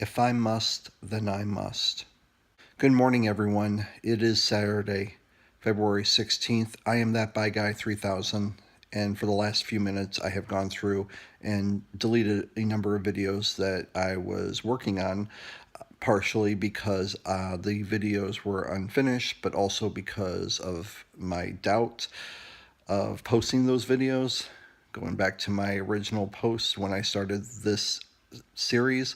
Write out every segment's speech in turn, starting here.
If I must, then I must. Good morning, everyone. It is Saturday, February 16th. I am that Bye Guy 3000, and for the last few minutes, I have gone through and deleted a number of videos that I was working on, partially because the videos were unfinished, but also because of my doubt of posting those videos. Going back to my original post when I started this series,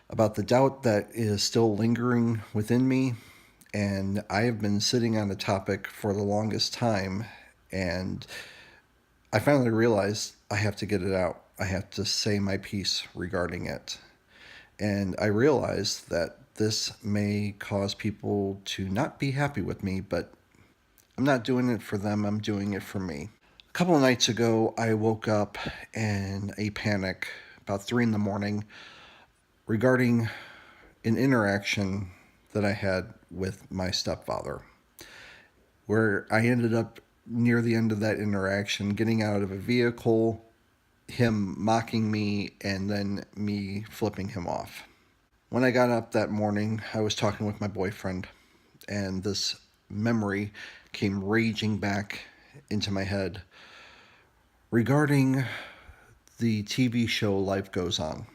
about the doubt that is still lingering within me. And I have been sitting on the topic for the longest time. And I finally realized I have to get it out. I have to say my piece regarding it. And I realized that this may cause people to not be happy with me, but I'm not doing it for them, I'm doing it for me. A couple of nights ago, I woke up in a panic about 3 in the morning regarding an interaction that I had with my stepfather, where I ended up near the end of that interaction getting out of a vehicle, him mocking me, and then me flipping him off. When I got up that morning, I was talking with my boyfriend, and this memory came raging back into my head regarding the TV show Life Goes On.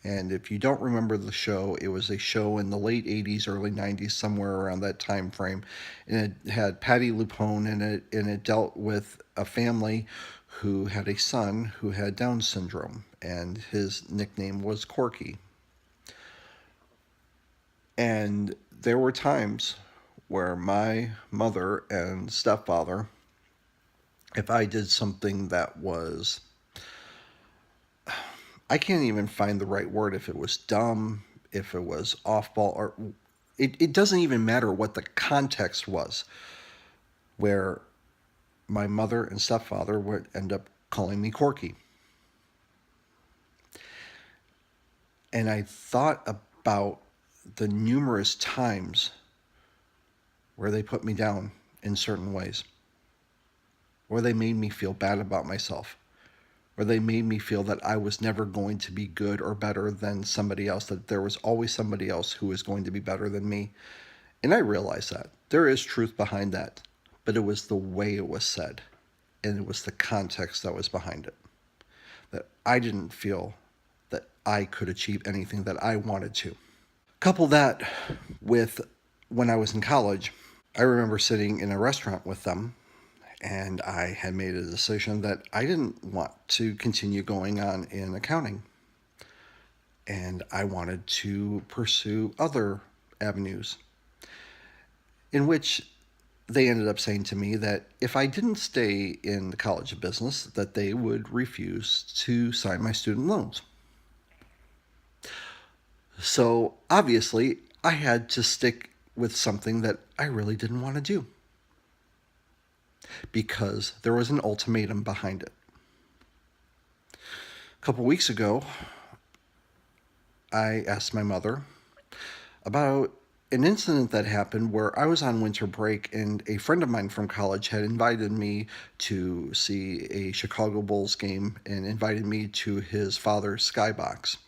And if you don't remember the show, it was a show in the late 80s, early 90s, somewhere around that time frame. And it had Patty LuPone in it, and it dealt with a family who had a son who had Down syndrome, and his nickname was Corky. And there were times where my mother and stepfather, if I did something that was, I can't even find the right word, if it was dumb, if it was off ball, or it doesn't even matter what the context was, where my mother and stepfather would end up calling me Corky. And I thought about the numerous times where they put me down in certain ways, where they made me feel bad about myself, where they made me feel that I was never going to be good or better than somebody else, that there was always somebody else who was going to be better than me. And I realized that there is truth behind that, but it was the way it was said, and it was the context that was behind it. That I didn't feel that I could achieve anything that I wanted to. Couple that with when I was in college, I remember sitting in a restaurant with them, and I had made a decision that I didn't want to continue going on in accounting. And I wanted to pursue other avenues, in which they ended up saying to me that if I didn't stay in the College of Business, that they would refuse to sign my student loans. So obviously, I had to stick with something that I really didn't want to do, because there was an ultimatum behind it. A couple weeks ago, I asked my mother about an incident that happened where I was on winter break, and a friend of mine from college had invited me to see a Chicago Bulls game and invited me to his father's skybox.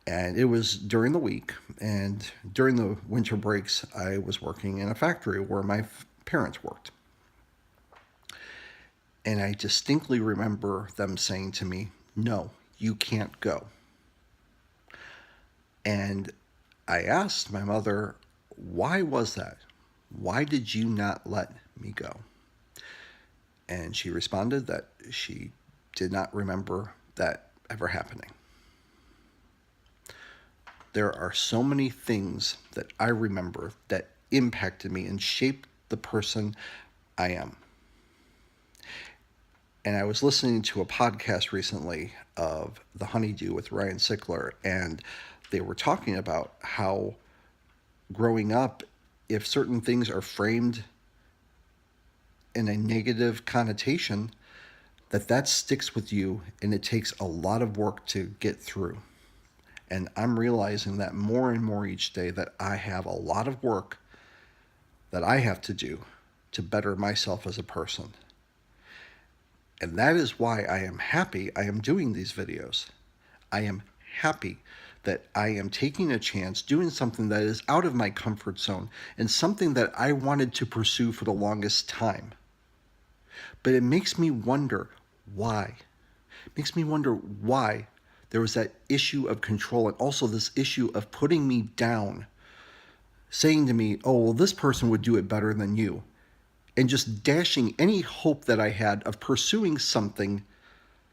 And it was during the week, and during the winter breaks, I was working in a factory where my parents worked. And I distinctly remember them saying to me, "No, you can't go." And I asked my mother, "Why was that? Why did you not let me go?" And she responded that she did not remember that ever happening. There are so many things that I remember that impacted me and shaped the person I am. And I was listening to a podcast recently of The Honeydew with Ryan Sickler, and they were talking about how growing up, if certain things are framed in a negative connotation, that sticks with you, and it takes a lot of work to get through. And I'm realizing that more and more each day, that I have a lot of work that I have to do to better myself as a person. And that is why I am happy I am doing these videos. I am happy that I am taking a chance, doing something that is out of my comfort zone and something that I wanted to pursue for the longest time. But it makes me wonder why. It makes me wonder why there was that issue of control and also this issue of putting me down, saying to me, oh, well, this person would do it better than you, and just dashing any hope that I had of pursuing something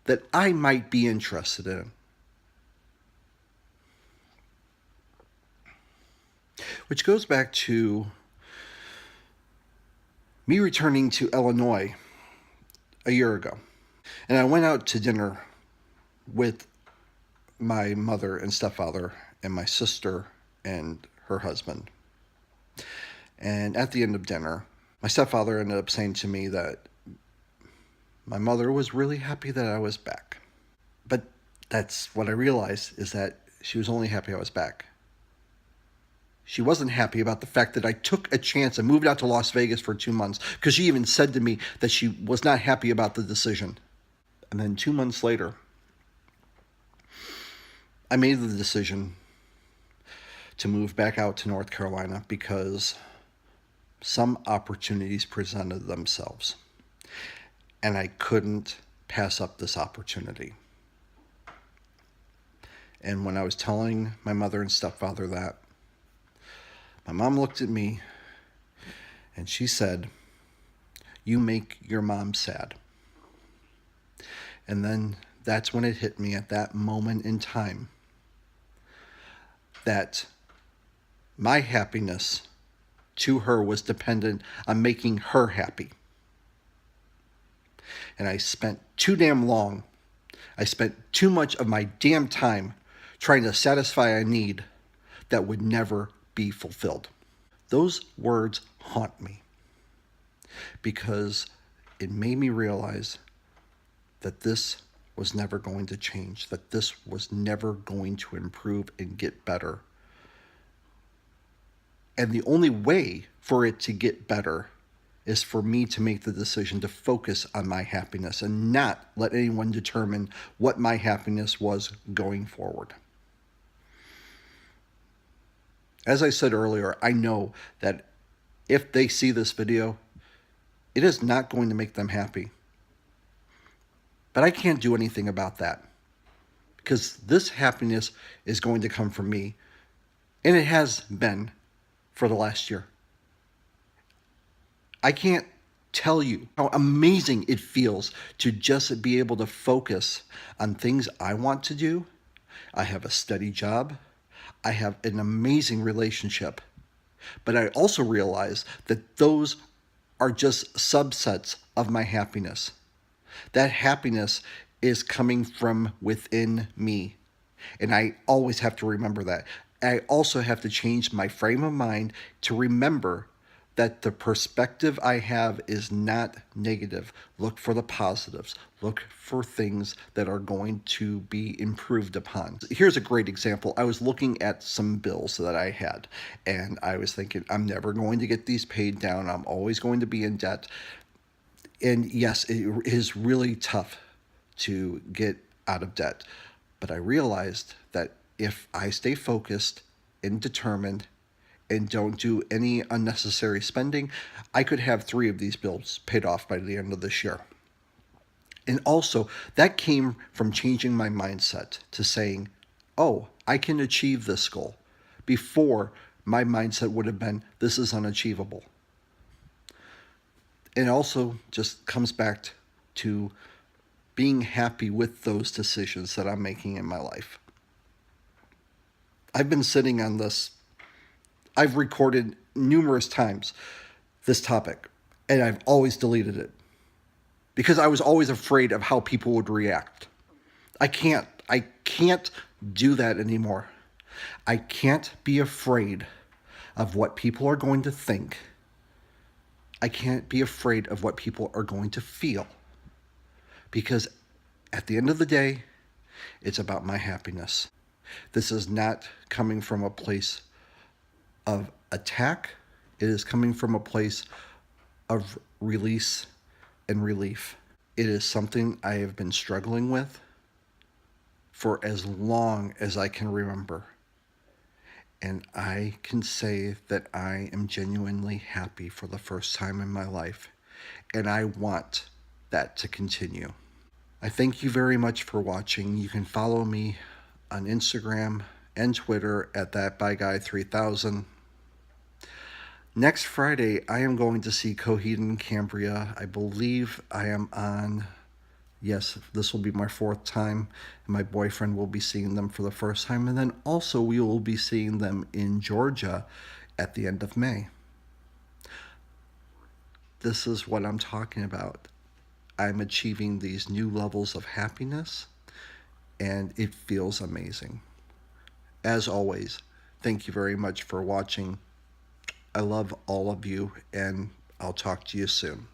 that I might be interested in. Which goes back to me returning to Illinois a year ago. And I went out to dinner with my mother and stepfather and my sister and her husband. And at the end of dinner, my stepfather ended up saying to me that my mother was really happy that I was back. But that's what I realized, is that she was only happy I was back. She wasn't happy about the fact that I took a chance and moved out to Las Vegas for 2 months, because she even said to me that she was not happy about the decision. And then 2 months later, I made the decision to move back out to North Carolina because some opportunities presented themselves. And I couldn't pass up this opportunity. And when I was telling my mother and stepfather that, my mom looked at me and she said, "You make your mom sad." And then that's when it hit me at that moment in time that my happiness to her was dependent on making her happy. And I spent too damn long. I spent too much of my damn time trying to satisfy a need that would never be fulfilled. Those words haunt me because it made me realize that this was never going to change, that this was never going to improve and get better. And the only way for it to get better is for me to make the decision to focus on my happiness and not let anyone determine what my happiness was going forward. As I said earlier, I know that if they see this video, it is not going to make them happy. But I can't do anything about that because this happiness is going to come from me, and it has been for the last year. I can't tell you how amazing it feels to just be able to focus on things I want to do. I have a steady job. I have an amazing relationship. But I also realize that those are just subsets of my happiness. That happiness is coming from within me. And I always have to remember that. I also have to change my frame of mind to remember that the perspective I have is not negative. Look for the positives. Look for things that are going to be improved upon. Here's a great example. I was looking at some bills that I had, and I was thinking, I'm never going to get these paid down. I'm always going to be in debt. And yes, it is really tough to get out of debt. But I realized that if I stay focused and determined and don't do any unnecessary spending, I could have 3 of these bills paid off by the end of this year. And also, that came from changing my mindset to saying, oh, I can achieve this goal. Before, my mindset would have been, this is unachievable. It also just comes back to being happy with those decisions that I'm making in my life. I've been sitting on this. I've recorded numerous times this topic, and I've always deleted it because I was always afraid of how people would react. I can't do that anymore. I can't be afraid of what people are going to think. I can't be afraid of what people are going to feel, because at the end of the day, it's about my happiness. This is not coming from a place of attack. It is coming from a place of release and relief. It is something I have been struggling with for as long as I can remember. And I can say that I am genuinely happy for the first time in my life. And I want that to continue. I thank you very much for watching. You can follow me on Instagram and Twitter at thatbyguy3000. Next Friday, I am going to see Coheed and Cambria. I believe I am on, yes, this will be my fourth time. And my boyfriend will be seeing them for the first time. And then also we will be seeing them in Georgia at the end of May. This is what I'm talking about. I'm achieving these new levels of happiness, and it feels amazing. As always, thank you very much for watching. I love all of you, and I'll talk to you soon.